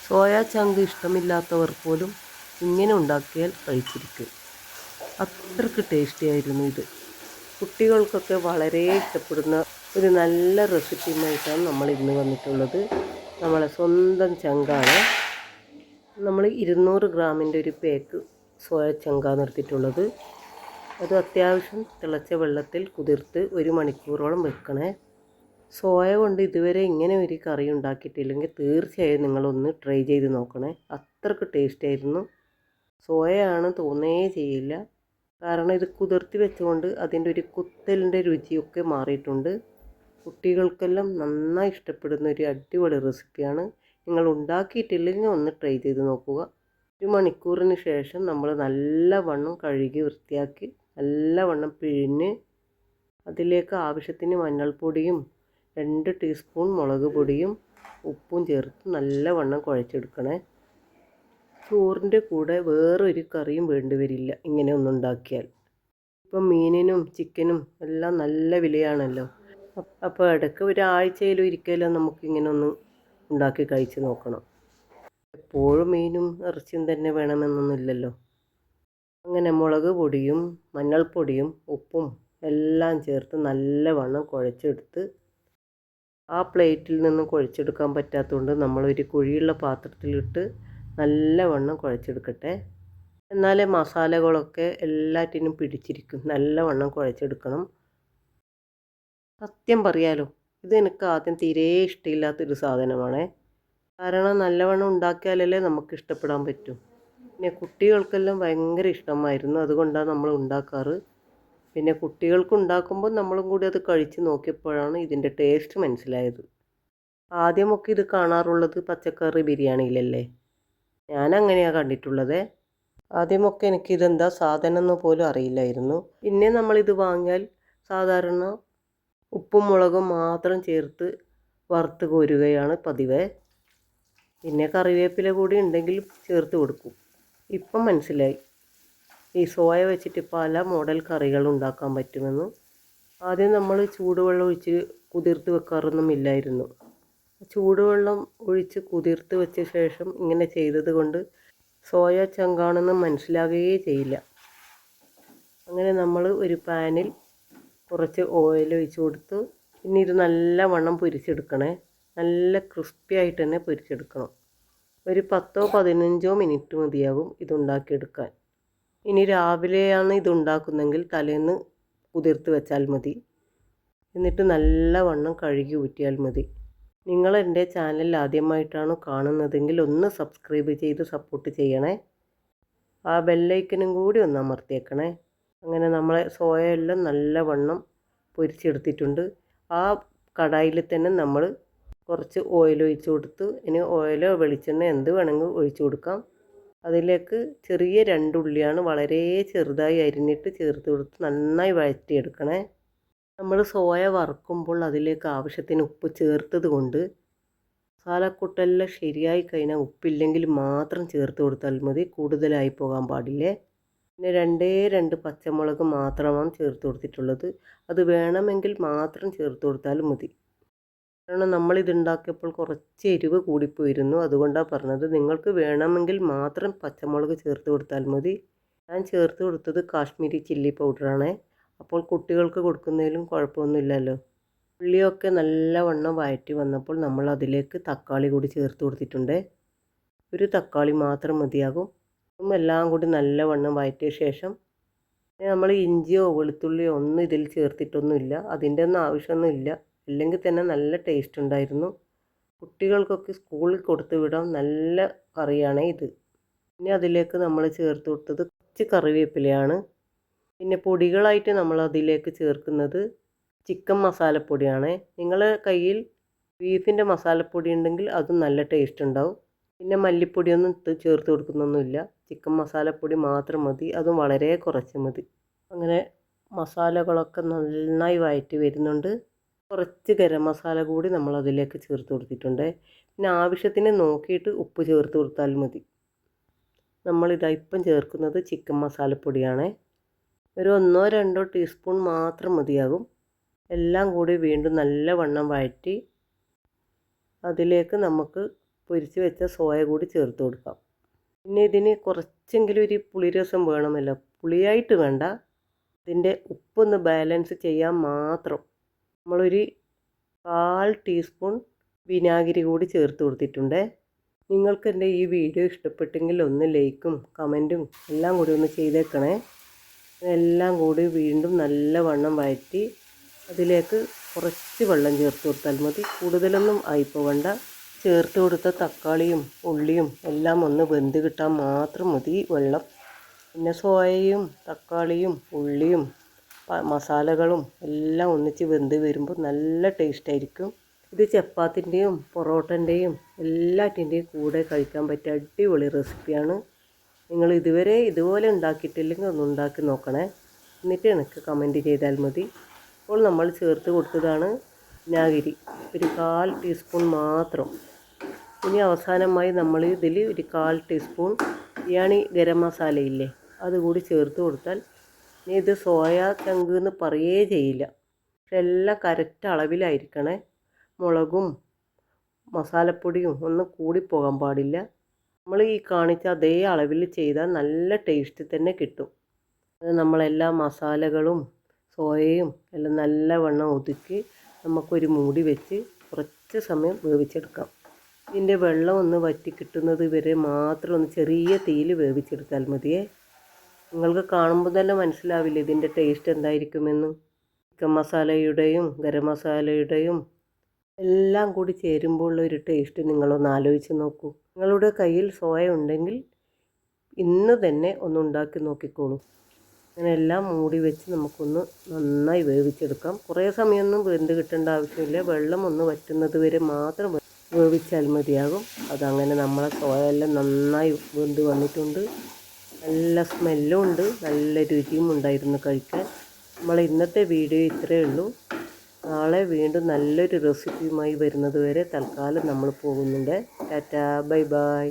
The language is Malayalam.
സോയാ ചങ്ക് ഇഷ്ടമില്ലാത്തവർ പോലും ഇങ്ങനെ ഉണ്ടാക്കിയാൽ കഴിച്ചിരിക്കും. അത്രയ്ക്ക് ടേസ്റ്റി ആയിരുന്നു ഇത്. കുട്ടികൾക്കൊക്കെ വളരെ ഇഷ്ടപ്പെടുന്ന ഒരു നല്ല റെസിപ്പിയുമായിട്ടാണ് നമ്മൾ ഇന്ന് വന്നിട്ടുള്ളത്. നമ്മളെ സ്വന്തം ചങ്കാണ്. നമ്മൾ 200 ഗ്രാമിൻ്റെ ഒരു പാക്ക് സോയ ചങ്കാണ് എടുത്തിട്ടുള്ളത്. അത് അത്യാവശ്യം തിളച്ച വെള്ളത്തിൽ കുതിർത്ത് 1 മണിക്കൂറോളം വെക്കണേ. സോയ കൊണ്ട് ഇതുവരെ ഇങ്ങനെ ഒരു കറി ഉണ്ടാക്കിയിട്ടില്ലെങ്കിൽ തീർച്ചയായും നിങ്ങളൊന്ന് ട്രൈ ചെയ്ത് നോക്കണേ. അത്രയ്ക്ക് ടേസ്റ്റ് ആയിരുന്നു. സോയയാണ് തോന്നേ ചെയ്യില്ല. കാരണം ഇത് കുതിർത്തി വെച്ചുകൊണ്ട് അതിൻ്റെ ഒരു കുത്തലിൻ്റെ രുചിയൊക്കെ മാറിയിട്ടുണ്ട്. കുട്ടികൾക്കെല്ലാം നന്നായി ഇഷ്ടപ്പെടുന്ന ഒരു അടിപൊളി റെസിപ്പിയാണ്. നിങ്ങൾ ഉണ്ടാക്കിയിട്ടില്ലെങ്കിൽ ഒന്ന് ട്രൈ ചെയ്ത് നോക്കുക. 1 മണിക്കൂറിന് ശേഷം നമ്മൾ നല്ലവണ്ണം കഴുകി വൃത്തിയാക്കി നല്ലവണ്ണം പിഴിഞ്ഞ് അതിലേക്ക് ആവശ്യത്തിന് മഞ്ഞൾപ്പൊടിയും 2 ടീസ്പൂൺ മുളക് പൊടിയും ഉപ്പും ചേർത്ത് നല്ലവണ്ണം കുഴച്ചെടുക്കണേ. ചോറിൻ്റെ കൂടെ വേറൊരു കറിയും വേണ്ടി വരില്ല ഇങ്ങനെ ഒന്നുണ്ടാക്കിയാൽ. ഇപ്പം മീനിനും ചിക്കനും എല്ലാം നല്ല വിലയാണല്ലോ. അപ്പോൾ ഇടയ്ക്ക് ഒരാഴ്ചയിലും ഒരിക്കലും നമുക്കിങ്ങനെ ഒന്ന് ഉണ്ടാക്കി കഴിച്ച് നോക്കണം. എപ്പോഴും മീനും ഇറച്ചിയും തന്നെ വേണമെന്നൊന്നുമില്ലല്ലോ. അങ്ങനെ മുളക് പൊടിയും മഞ്ഞൾപ്പൊടിയും ഉപ്പും എല്ലാം ചേർത്ത് നല്ലവണ്ണം കുഴച്ചെടുത്ത് ആ പ്ലേറ്റിൽ നിന്ന് കുഴച്ചെടുക്കാൻ പറ്റാത്തതുകൊണ്ട് നമ്മളൊരു കുഴിയുള്ള പാത്രത്തിലിട്ട് നല്ലവണ്ണം കുഴച്ചെടുക്കട്ടെ. എന്നാലേ മസാലകളൊക്കെ എല്ലാറ്റിനും പിടിച്ചിരിക്കും. നല്ലവണ്ണം കുഴച്ചെടുക്കണം. സത്യം പറയാലോ, ഇത് എനിക്ക് ആദ്യം തീരെ ഇഷ്ടമില്ലാത്തൊരു സാധനമാണ്. കാരണം നല്ലവണ്ണം ഉണ്ടാക്കിയാലല്ലേ നമുക്ക് ഇഷ്ടപ്പെടാൻ പറ്റും. പിന്നെ കുട്ടികൾക്കെല്ലാം ഭയങ്കര ഇഷ്ടമായിരുന്നു. അതുകൊണ്ടാണ് നമ്മൾ ഉണ്ടാക്കാറ്. പിന്നെ കുട്ടികൾക്ക് ഉണ്ടാക്കുമ്പോൾ നമ്മളും കൂടി അത് കഴിച്ച് നോക്കിയപ്പോഴാണ് ഇതിൻ്റെ ടേസ്റ്റ് മനസ്സിലായത്. ആദ്യമൊക്കെ ഇത് കാണാറുള്ളത് പച്ചക്കറി ബിരിയാണിയിലല്ലേ. ഞാൻ അങ്ങനെയാണ് കണ്ടിട്ടുള്ളത്. ആദ്യമൊക്കെ എനിക്കിതെന്താ സാധനം എന്ന് പോലും അറിയില്ലായിരുന്നു. പിന്നെ നമ്മളിത് വാങ്ങിയാൽ സാധാരണ ഉപ്പും മുളകും മാത്രം ചേർത്ത് വറുത്ത് കോരുകയാണ് പതിവ്. പിന്നെ കറിവേപ്പില കൂടി ഉണ്ടെങ്കിൽ ചേർത്ത് കൊടുക്കും. ഇപ്പം മനസ്സിലായി ഈ സോയ വെച്ചിട്ട് പല മോഡൽ കറികൾ ഉണ്ടാക്കാൻ പറ്റുമെന്ന്. ആദ്യം നമ്മൾ ചൂടുവെള്ളം ഒഴിച്ച് കുതിർത്ത് വെക്കാറൊന്നുമില്ലായിരുന്നു. ചൂടുവെള്ളം ഒഴിച്ച് കുതിർത്ത് വെച്ച ശേഷം ഇങ്ങനെ ചെയ്തത് കൊണ്ട് സോയ ചങ്കാണെന്ന് മനസ്സിലാകുകയേ ചെയ്യില്ല. അങ്ങനെ നമ്മൾ ഒരു പാനിൽ കുറച്ച് ഓയിൽ ഒഴിച്ച് കൊടുത്തു. പിന്നെ ഇത് നല്ലവണ്ണം പൊരിച്ചെടുക്കണേ. നല്ല ക്രിസ്പി ആയിട്ട് തന്നെ പൊരിച്ചെടുക്കണം. ഒരു 10-15 മിനിറ്റ് മതിയാകും ഇതുണ്ടാക്കിയെടുക്കാൻ. ഇനി രാവിലെയാണ് ഇതുണ്ടാക്കുന്നെങ്കിൽ തലേന്ന് കുതിർത്ത് വെച്ചാൽ മതി. എന്നിട്ട് നല്ലവണ്ണം കഴുകി ഊറ്റിയാൽ മതി. നിങ്ങൾ എൻ്റെ ചാനൽ ആദ്യമായിട്ടാണ് കാണുന്നതെങ്കിൽ ഒന്ന് സബ്സ്ക്രൈബ് ചെയ്ത് സപ്പോർട്ട് ചെയ്യണേ. ആ ബെല്ലൈക്കനും കൂടി ഒന്ന് അമർത്തിയേക്കണേ. അങ്ങനെ നമ്മളെ സോയ എല്ലാം നല്ലവണ്ണം പൊരിച്ചെടുത്തിട്ടുണ്ട്. ആ കടായിൽ തന്നെ നമ്മൾ കുറച്ച് ഓയിൽ ഒഴിച്ച് കൊടുത്ത്, ഇനി ഓയിലോ വെളിച്ചെണ്ണ എന്ത് വേണമെങ്കിൽ ഒഴിച്ചു കൊടുക്കാം. അതിലേക്ക് ചെറിയ 2 ഉള്ളിയാണ് വളരെ ചെറുതായി അരിഞ്ഞിട്ട് ചേർത്ത് കൊടുത്ത് നന്നായി വഴറ്റിയെടുക്കണേ. നമ്മൾ സോയ വറുക്കുമ്പോൾ അതിലേക്ക് ആവശ്യത്തിന് ഉപ്പ് ചേർത്തത് കൊണ്ട് മസാലക്കൂട്ടെല്ലാം ശരിയായി കഴിഞ്ഞാൽ ഉപ്പില്ലെങ്കിൽ മാത്രം ചേർത്ത് കൊടുത്താൽ മതി. കൂടുതലായി പോകാൻ പാടില്ലേ. പിന്നെ 2 പച്ചമുളക് മാത്രമാണ് ചേർത്ത് കൊടുത്തിട്ടുള്ളത്. അത് വേണമെങ്കിൽ മാത്രം ചേർത്ത് കൊടുത്താലും മതി. കാരണം നമ്മളിതുണ്ടാക്കിയപ്പോൾ കുറച്ച് എരിവ് കൂടിപ്പോയിരുന്നു. അതുകൊണ്ടാണ് പറഞ്ഞത്. നിങ്ങൾക്ക് വേണമെങ്കിൽ മാത്രം പച്ചമുളക് ചേർത്ത് കൊടുത്താൽ മതി. ഞാൻ ചേർത്ത് കൊടുത്തത് കാശ്മീരി ചില്ലി പൗഡറാണ്. അപ്പോൾ കുട്ടികൾക്ക് കൊടുക്കുന്നതിലും കുഴപ്പമൊന്നുമില്ലല്ലോ. ഉള്ളിയൊക്കെ നല്ലവണ്ണം വഴറ്റി വന്നപ്പോൾ നമ്മൾ അതിലേക്ക് തക്കാളി കൂടി ചേർത്ത് കൊടുത്തിട്ടുണ്ട്. ഒരു തക്കാളി മാത്രം മതിയാകും. എല്ലാം കൂടി നല്ലവണ്ണം വഴറ്റിയ ശേഷം നമ്മൾ ഇഞ്ചിയോ വെളുത്തുള്ളിയോ ഒന്നും ഇതിൽ ചേർത്തിട്ടൊന്നുമില്ല. അതിൻ്റെ ഒന്നും ആവശ്യമൊന്നുമില്ല. ഇല്ലെങ്കിൽ തന്നെ നല്ല ടേസ്റ്റ് ഉണ്ടായിരുന്നു. കുട്ടികൾക്കൊക്കെ സ്കൂളിൽ കൊടുത്തു വിടാം. നല്ല കറിയാണ് ഇത്. പിന്നെ അതിലേക്ക് നമ്മൾ ചേർത്ത് കൊടുത്തത് കുറച്ച് കറിവേപ്പിലയാണ്. പിന്നെ പൊടികളായിട്ട് നമ്മൾ അതിലേക്ക് ചേർക്കുന്നത് ചിക്കൻ മസാലപ്പൊടിയാണ്. നിങ്ങളുടെ കയ്യിൽ ബീഫിൻ്റെ മസാലപ്പൊടി ഉണ്ടെങ്കിൽ അതും നല്ല ടേസ്റ്റ് ഉണ്ടാവും. പിന്നെ മല്ലിപ്പൊടിയൊന്നും ചേർത്ത് കൊടുക്കുന്നൊന്നുമില്ല. ചിക്കൻ മസാലപ്പൊടി മാത്രം മതി. അതും വളരെ കുറച്ച് മതി. അങ്ങനെ മസാലകളൊക്കെ നന്നായി വഴറ്റി വരുന്നുണ്ട്. കുറച്ച് ഗരം മസാല കൂടി നമ്മൾ അതിലേക്ക് ചേർത്ത് കൊടുത്തിട്ടുണ്ട്. പിന്നെ ആവശ്യത്തിന് നോക്കിയിട്ട് ഉപ്പ് ചേർത്ത് കൊടുത്താൽ മതി. നമ്മളിതാ ചേർക്കുന്നത് ചിക്കൻ മസാലപ്പൊടിയാണ്. ഒരു 1-2 ടീസ്പൂൺ മാത്രം മതിയാകും. എല്ലാം കൂടി വീണ്ടും നല്ലവണ്ണം വഴറ്റി അതിലേക്ക് നമുക്ക് പൊരിച്ച് വെച്ച സോയ കൂടി ചേർത്ത് കൊടുക്കാം. പിന്നെ ഇതിന് കുറച്ചെങ്കിലും ഒരു പുളിരസം വേണമല്ലോ. പുളിയായിട്ട് വേണ്ട, ഇതിൻ്റെ ഉപ്പൊന്ന് ബാലൻസ് ചെയ്യാൻ മാത്രം നമ്മളൊരു 1/4 ടീസ്പൂൺ വിനാഗിരി കൂടി ചേർത്ത് കൊടുത്തിട്ടുണ്ട്. നിങ്ങൾക്ക് എൻ്റെ ഈ വീഡിയോ ഇഷ്ടപ്പെട്ടെങ്കിൽ ഒന്ന് ലൈക്കും കമൻറ്റും എല്ലാം കൂടി ഒന്ന് ചെയ്തേക്കണേ. എല്ലാം കൂടി വീണ്ടും നല്ലവണ്ണം വഴറ്റി അതിലേക്ക് കുറച്ച് വെള്ളം ചേർത്ത് കൊടുത്താൽ മതി. കൂടുതലൊന്നും ആയിപ്പോവണ്ട. ചേർത്ത് കൊടുത്ത തക്കാളിയും ഉള്ളിയും എല്ലാം ഒന്ന് വെന്ത് കിട്ടാൻ മാത്രം മതി വെള്ളം. പിന്നെ സോയയും തക്കാളിയും ഉള്ളിയും മസാലകളും എല്ലാം ഒന്നിച്ച് വെന്ത് വരുമ്പോൾ നല്ല ടേസ്റ്റായിരിക്കും. ഇത് ചപ്പാത്തിൻ്റെയും പൊറോട്ടൻ്റെയും എല്ലാറ്റിൻ്റെയും കൂടെ കഴിക്കാൻ പറ്റിയ അടിപൊളി റെസിപ്പിയാണ്. നിങ്ങൾ ഇതുവരെ ഇതുപോലെ ഉണ്ടാക്കിയിട്ടില്ലെങ്കിൽ ഒന്ന് ഉണ്ടാക്കി നോക്കണേ. എന്നിട്ട് എനിക്ക് കമൻറ്റ് ചെയ്താൽ മതി. ഇപ്പോൾ നമ്മൾ ചേർത്ത് കൊടുത്തതാണ് വിനാഗിരി, ഒരു 1/4 ടീസ്പൂൺ മാത്രം. ഇനി അവസാനമായി നമ്മൾ ഇതിൽ ഒരു 1/4 ടീസ്പൂൺ ബിരിയാണി ഗരം മസാലയില്ലേ, അതുകൂടി ചേർത്ത് കൊടുത്താൽ ഇനി ഇത് സോയ ചങ്ക് എന്ന് പറയേ ചെയ്യില്ല. പക്ഷെ എല്ലാം കറക്റ്റ് അളവിലായിരിക്കണേ. മുളകും മസാലപ്പൊടിയും ഒന്നും കൂടിപ്പോകാൻ പാടില്ല. നമ്മൾ ഈ കാണിച്ച അതേ അളവിൽ ചെയ്താൽ നല്ല ടേസ്റ്റ് തന്നെ കിട്ടും. അത് നമ്മളെല്ലാ മസാലകളും സോയയും എല്ലാം നല്ലവണ്ണം ഒതുക്കി നമുക്കൊരു മൂടി വെച്ച് കുറച്ച് സമയം വേവിച്ചെടുക്കാം. ഇതിൻ്റെ വെള്ളം ഒന്ന് വറ്റി കിട്ടുന്നത് വരെ മാത്രം ഒന്ന് ചെറിയ തീയിൽ വേവിച്ചെടുത്താൽ മതിയേ. നിങ്ങൾക്ക് കാണുമ്പോൾ തന്നെ മനസ്സിലാവില്ല ഇതിൻ്റെ ടേസ്റ്റ് എന്തായിരിക്കുമെന്ന്. ചിക്കൻ മസാലയുടെയും ഗരം മസാലയുടെയും എല്ലാം കൂടി ചേരുമ്പോൾ ഉള്ളൊരു ടേസ്റ്റ് നിങ്ങളൊന്ന് ആലോചിച്ച് നോക്കൂ. നിങ്ങളുടെ കയ്യിൽ സോയ ഉണ്ടെങ്കിൽ ഇന്ന് തന്നെ ഒന്ന് ഉണ്ടാക്കി നോക്കിക്കോളൂ. അങ്ങനെ എല്ലാം മൂടി വെച്ച് നമുക്കൊന്ന് നന്നായി വേവിച്ചെടുക്കാം. കുറേ സമയമൊന്നും വെന്ത് കിട്ടേണ്ട ആവശ്യമില്ല. വെള്ളം ഒന്ന് വറ്റുന്നത് വരെ മാത്രം വേവിച്ചാൽ മതിയാകും. അതങ്ങനെ നമ്മളെ സോയ എല്ലാം നന്നായി വെന്ത് വന്നിട്ടുണ്ട്. നല്ല സ്മെല്ലും ഉണ്ട്, നല്ല രുചിയും ഉണ്ടായിരുന്നു കഴിക്കാൻ. നമ്മൾ ഇന്നത്തെ വീഡിയോ ഇത്രയേ ഉള്ളൂ. നാളെ വീണ്ടും നല്ലൊരു റെസിപ്പിയുമായി വരുന്നത് വരെ തൽക്കാലം നമ്മൾ പോകുന്നുണ്ട്. Tata, bye bye.